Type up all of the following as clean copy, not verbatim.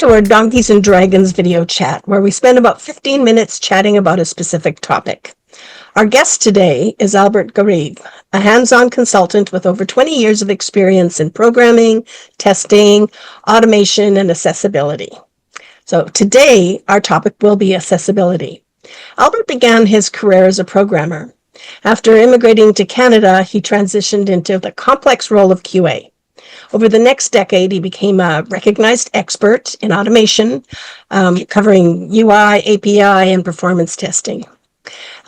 to our Donkeys and Dragons video chat, where we spend about 15 minutes chatting about a specific topic. Our guest today is Albert Gareev, a hands-on consultant with over 20 years of experience in programming, testing, automation, and accessibility. So today, our topic will be accessibility. Albert began his career as a programmer. After immigrating to Canada, he transitioned into the complex role of QA. Over the next decade, he became a recognized expert in automation, covering UI, API, and performance testing.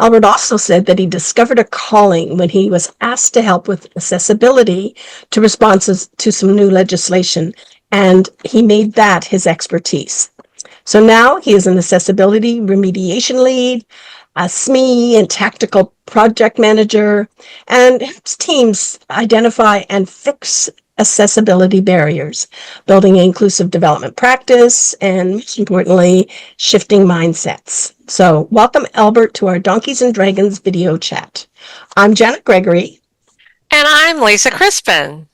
Albert also said that he discovered a calling when he was asked to help with accessibility to responses to some new legislation, and he made that his expertise. So now he is an accessibility remediation lead, a SME and tactical project manager, and helps teams identify and fix accessibility barriers, building an inclusive development practice, and most importantly, shifting mindsets. So welcome, Albert, to our Donkeys and Dragons video chat. I'm Janet Gregory. And I'm Lisa Crispin.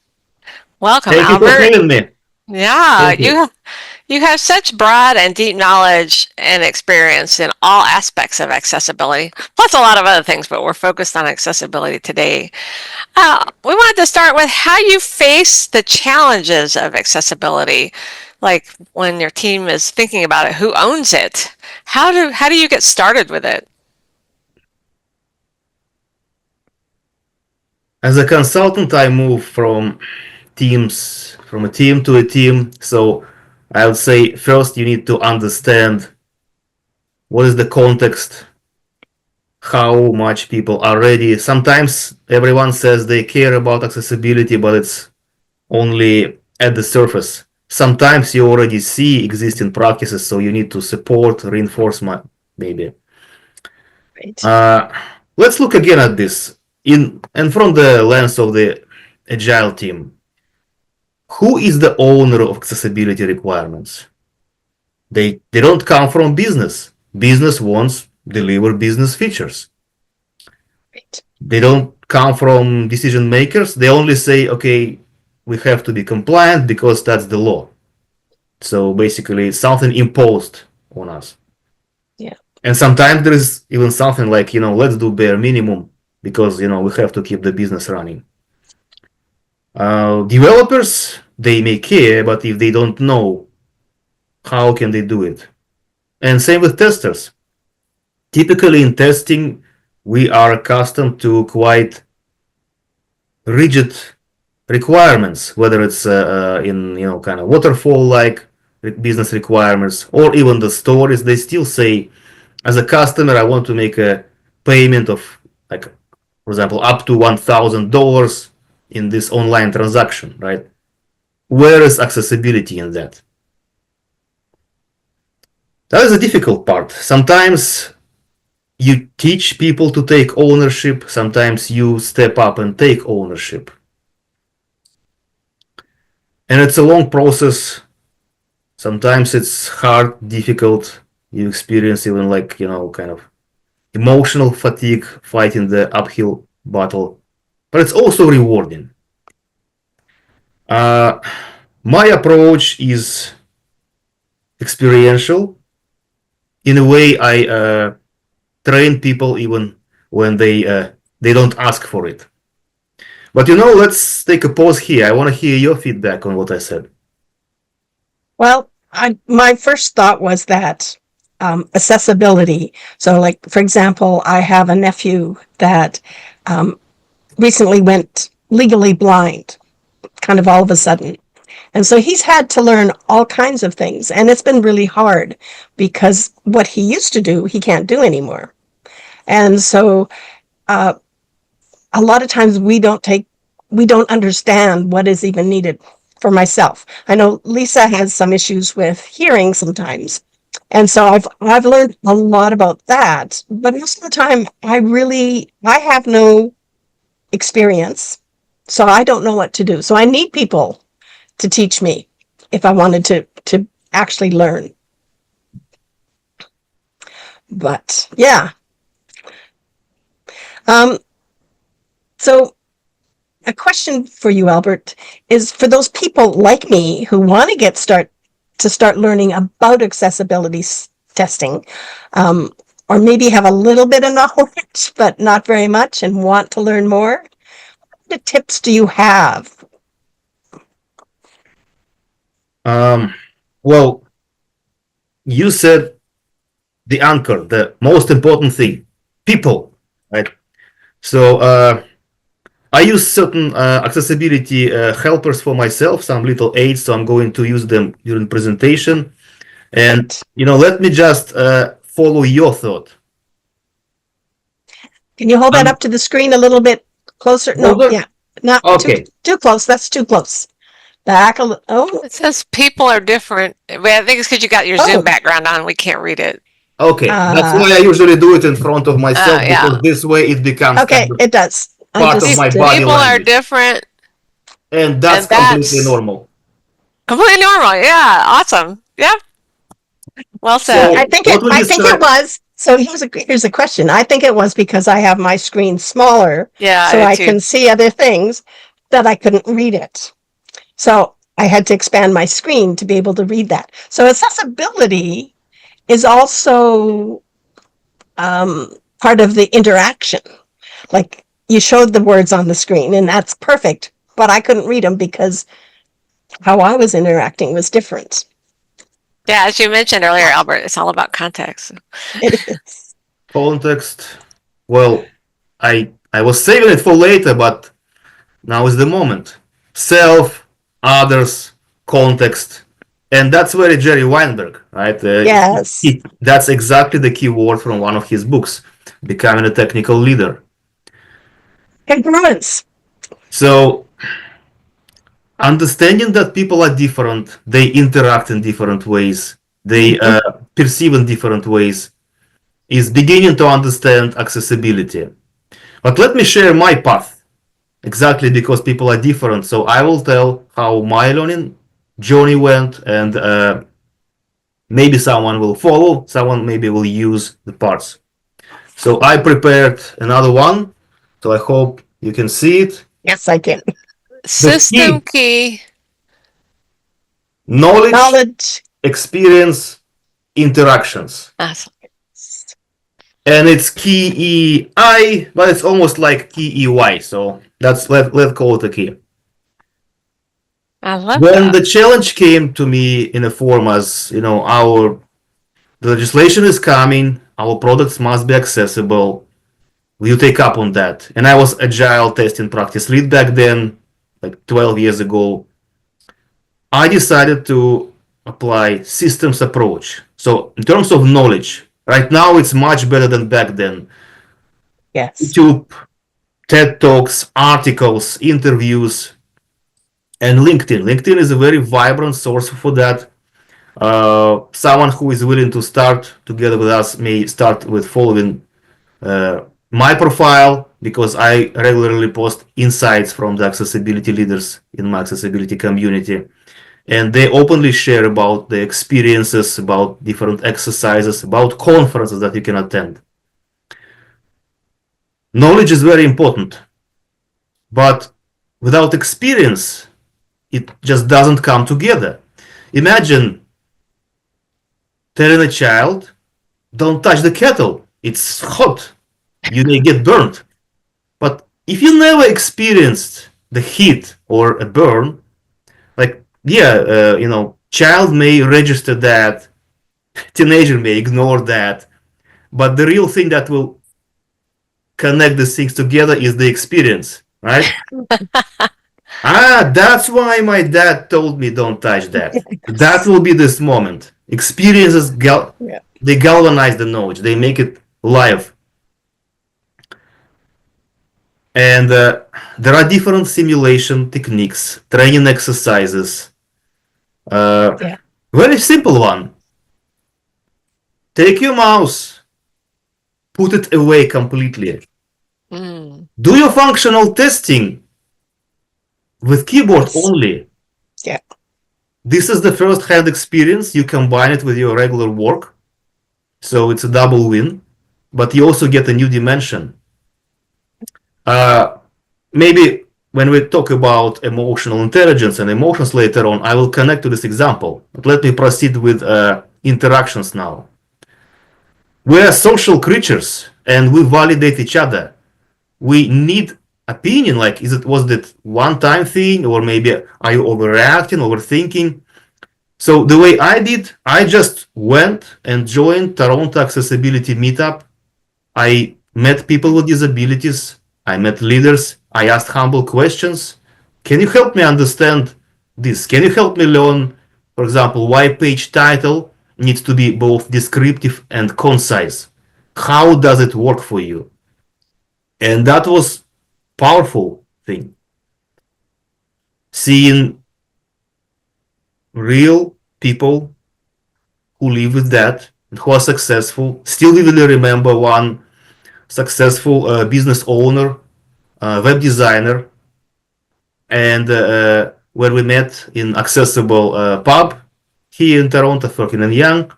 Welcome, Thank Albert. Thank you for having me. Yeah, you have such broad and deep knowledge and experience in all aspects of accessibility, plus a lot of other things, but we're focused on accessibility today. We wanted to start with how you face the challenges of accessibility, like when your team is thinking about it, who owns it? How do you get started with it? As a consultant, I move from a team to a team. So I would say first you need to understand what is the context, how much people are ready. Sometimes everyone says they care about accessibility, but it's only at the surface. Sometimes you already see existing practices, so you need to support, reinforcement, maybe. Right. Let's look again at this and from the lens of the agile team. Who is the owner of accessibility requirements? They don't come from business. Business wants deliver business features. Right. They don't come from decision makers. They only say, okay, we have to be compliant because that's the law. So basically, it's something imposed on us. Yeah. And sometimes there is even something like, let's do bare minimum because, we have to keep the business running. Developers, they may care, but if they don't know, how can they do it? And same with testers. Typically in testing, we are accustomed to quite rigid requirements, whether it's in kind of waterfall-like business requirements, or even the stories. They still say, as a customer, I want to make a payment of, like, for example, up to $1,000 in this online transaction, right? Where is accessibility in that? That is a difficult part. Sometimes you teach people to take ownership. Sometimes you step up and take ownership. And it's a long process. Sometimes it's hard, difficult. You experience even kind of emotional fatigue fighting the uphill battle. But it's also rewarding. My approach is experiential. In a way, I train people even when they don't ask for it. But let's take a pause here. I want to hear your feedback on what I said. Well, my first thought was that accessibility. So, like, for example, I have a nephew that recently went legally blind, kind of all of a sudden. And so he's had to learn all kinds of things. And it's been really hard because what he used to do, he can't do anymore. And so a lot of times we don't understand what is even needed. For myself, I know Lisa has some issues with hearing sometimes. And so I've learned a lot about that. But most of the time, I have no experience. So I don't know what to do. So I need people to teach me if I wanted to actually learn. But yeah. So a question for you, Albert, is for those people like me who want to get to start learning about accessibility testing, or maybe have a little bit of knowledge, but not very much and want to learn more, what tips do you have? Well, you said the anchor, the most important thing, people, right? So I use certain accessibility helpers for myself, some little aids, so I'm going to use them during presentation. And, let me just follow your thought. Can you hold that up to the screen a little bit closer? No, Older? yeah, not Okay. too close. That's too close. Back a little. Oh, It says people are different. Well, I think it's because you got your Zoom background on. We can't read it. Okay, that's why I usually do it in front of myself, yeah. because this way it becomes okay, it does. part of my body People are language. different. And that's completely normal. Completely normal. Yeah. Awesome. Yeah. Well said. So, I think what would you it say? was. So here's a question. I think it was because I have my screen smaller, Yeah. so I I do too. can see other things, that I couldn't read it. So I had to expand my screen to be able to read that. So accessibility is also part of the interaction. Like, you showed the words on the screen, and that's perfect, but I couldn't read them because how I was interacting was different. Yeah, as you mentioned earlier, Albert, it's all about context. It is. Context. Well, I was saving it for later, but now is the moment. Self, others, context. And that's very Jerry Weinberg, right? Yes. That's exactly the key word from one of his books, Becoming a Technical Leader. Congruence. So, understanding that people are different, they interact in different ways, they perceive in different ways, is beginning to understand accessibility. But let me share my path, exactly because people are different. So I will tell how my learning journey went, and maybe someone will follow, someone maybe will use the parts. So I prepared another one, so I hope you can see it. Yes, I can. System key. Knowledge, experience, interactions. Awesome. And it's key EI, but it's almost like key EY. So let's call it a key. I love When that. the challenge came to me in a form as, the legislation is coming, our products must be accessible. Will you take up on that? And I was agile testing practice lead back then, like 12 years ago. I decided to apply systems approach. So in terms of knowledge, right now it's much better than back then. Yes. YouTube, TED Talks, articles, interviews, and LinkedIn. LinkedIn is a very vibrant source for that. Someone who is willing to start together with us may start with following my profile, because I regularly post insights from the accessibility leaders in my accessibility community. And they openly share about the experiences, about different exercises, about conferences that you can attend. Knowledge is very important, but without experience, it just doesn't come together. Imagine telling a child, don't touch the kettle, it's hot, you may get burnt. But if you never experienced the heat or a burn, like, child may register that, teenager may ignore that, but the real thing that will connect these things together is the experience, right? That's why my dad told me don't touch that. That will be this moment. Experiences, they galvanize the knowledge, they make it live. And there are different simulation techniques, training exercises. Very simple one. Take your mouse, put it away completely. Do your functional testing with keyboard only. Yeah. This is the first-hand experience. You combine it with your regular work, so it's a double win. But you also get a new dimension. Maybe when we talk about emotional intelligence and emotions later on, I will connect to this example. But let me proceed with interactions now. We are social creatures and we validate each other. We need opinion, like was that one time thing, or maybe are you overreacting, overthinking? So the way I did, I just went and joined Toronto Accessibility Meetup. I met people with disabilities. I met leaders. I asked humble questions. Can you help me understand this? Can you help me learn, for example, why page title needs to be both descriptive and concise? How does it work for you? And that was powerful thing. Seeing real people who live with that and who are successful. Still vividly remember one successful business owner, web designer, and when we met in accessible pub here in Toronto, working in Young,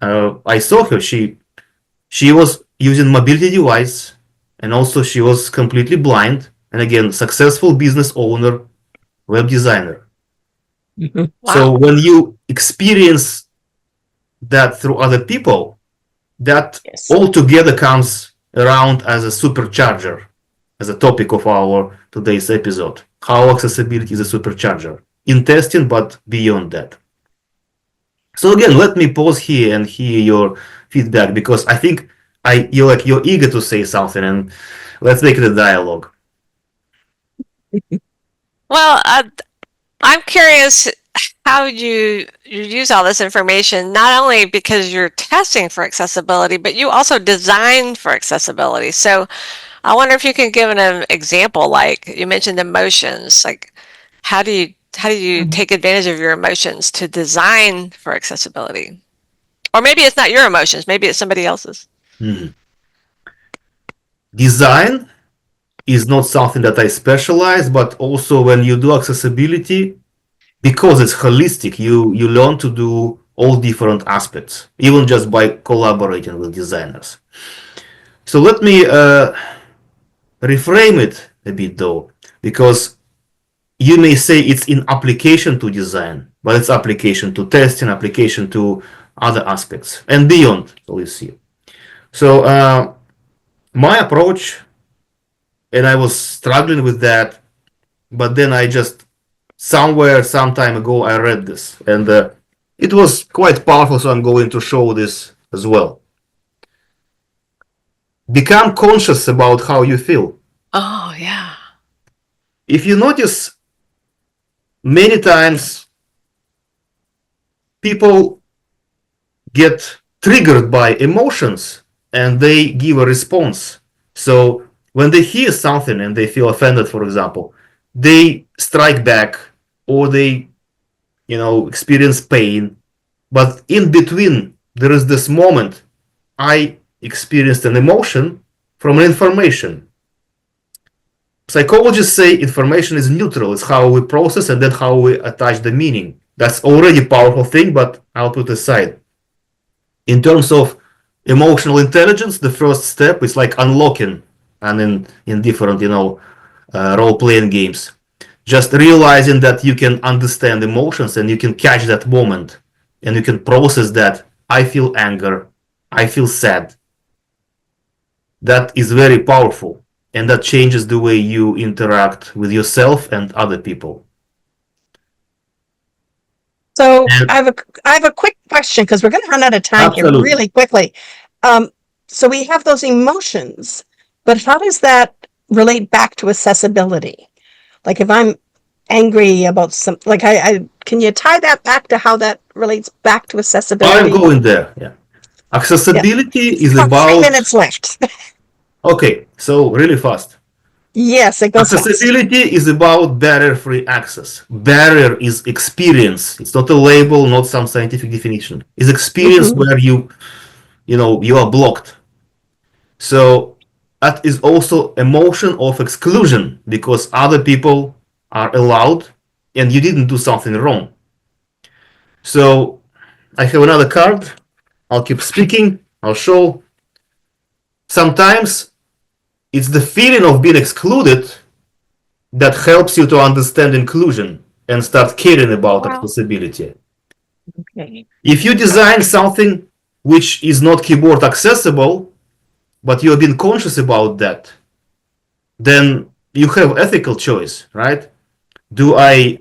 I saw her. She was using mobility device, and also she was completely blind. And again, successful business owner, web designer. Mm-hmm. Wow. So when you experience that through other people, that Yes. altogether comes around as a supercharger, as a topic of our today's episode. How accessibility is a supercharger in testing, but beyond that. So again, let me pause here and hear your feedback, because I think you're eager to say something, and let's make it a dialogue. Well, I'm curious how you use all this information, not only because you're testing for accessibility, but you also design for accessibility. So I wonder if you can give an example, like you mentioned emotions, like how do you take advantage of your emotions to design for accessibility? Or maybe it's not your emotions, maybe it's somebody else's. Mm-hmm. Design is not something that I specialize, but also when you do accessibility, because it's holistic, you learn to do all different aspects, even just by collaborating with designers. So let me reframe it a bit though, because you may say it's in application to design, but it's application to testing, application to other aspects and beyond. So we see. So my approach, and I was struggling with that, but then I just somewhere some time ago I read this, and it was quite powerful. So I'm going to show this as well. Become conscious about how you feel. Oh, yeah. If you notice, many times people get triggered by emotions and they give a response. So when they hear something and they feel offended, for example, they strike back, or they, experience pain. But in between, there is this moment. I experienced an emotion from an information. Psychologists say information is neutral. It's how we process and then how we attach the meaning. That's already a powerful thing, but I'll put aside. In terms of emotional intelligence, the first step is like unlocking, and in different, role-playing games. Just realizing that you can understand emotions and you can catch that moment and you can process that. I feel anger. I feel sad. That is very powerful, and that changes the way you interact with yourself and other people. So I have a quick question, because we're going to run out of time here really quickly. So we have those emotions, but how does that relate back to accessibility? Like if I'm angry about like I can you tie that back to how that relates back to accessibility? I'm going there. Yeah. Accessibility is about 3 minutes left. Okay, so really fast. Yes, it goes Accessibility fast. is about barrier-free access. Barrier is experience. It's not a label, not some scientific definition. It's experience where you are blocked. So that is also emotion of exclusion, because other people are allowed and you didn't do something wrong. So I have another card. I'll keep speaking. I'll show. Sometimes it's the feeling of being excluded that helps you to understand inclusion and start caring about Wow. accessibility. Okay. If you design something which is not keyboard accessible, but you're being conscious about that, then you have ethical choice, right? Do I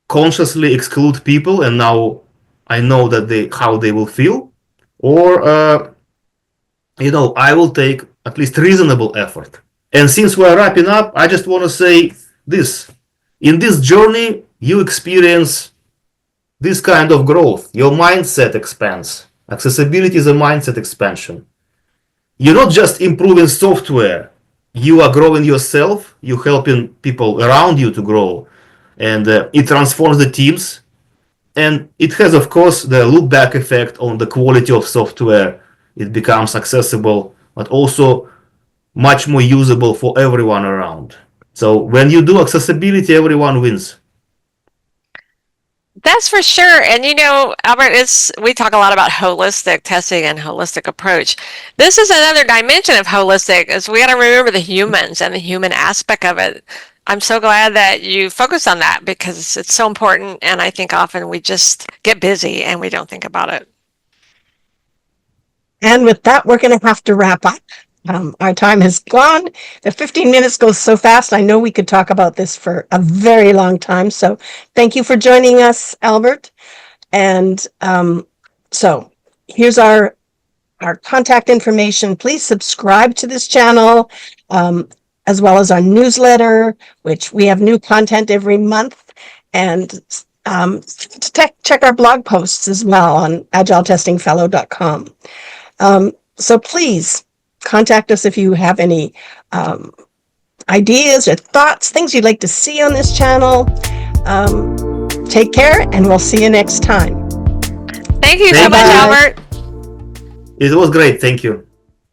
consciously exclude people and now I know that how they will feel? Or, I will take at least reasonable effort. And since we're wrapping up, I just want to say this. In this journey, you experience this kind of growth. Your mindset expands. Accessibility is a mindset expansion. You're not just improving software. You are growing yourself. You're helping people around you to grow. And it transforms the teams. And it has, of course, the loop back effect on the quality of software. It becomes accessible, but also much more usable for everyone around. So when you do accessibility, everyone wins. That's for sure. And Albert, we talk a lot about holistic testing and holistic approach. This is another dimension of holistic, is we got to remember the humans and the human aspect of it. I'm so glad that you focus on that because it's so important. And I think often we just get busy and we don't think about it. And with that, we're going to have to wrap up. Our time has gone. The 15 minutes goes so fast. I know we could talk about this for a very long time. So thank you for joining us, Albert. And so here's our contact information. Please subscribe to this channel, as well as our newsletter, which we have new content every month. And check our blog posts as well on agiletestingfellow.com. So please contact us if you have any ideas or thoughts, things you'd like to see on this channel. Take care, and we'll see you next time. Thank you so much, Bye-bye. Albert. It was great. Thank you.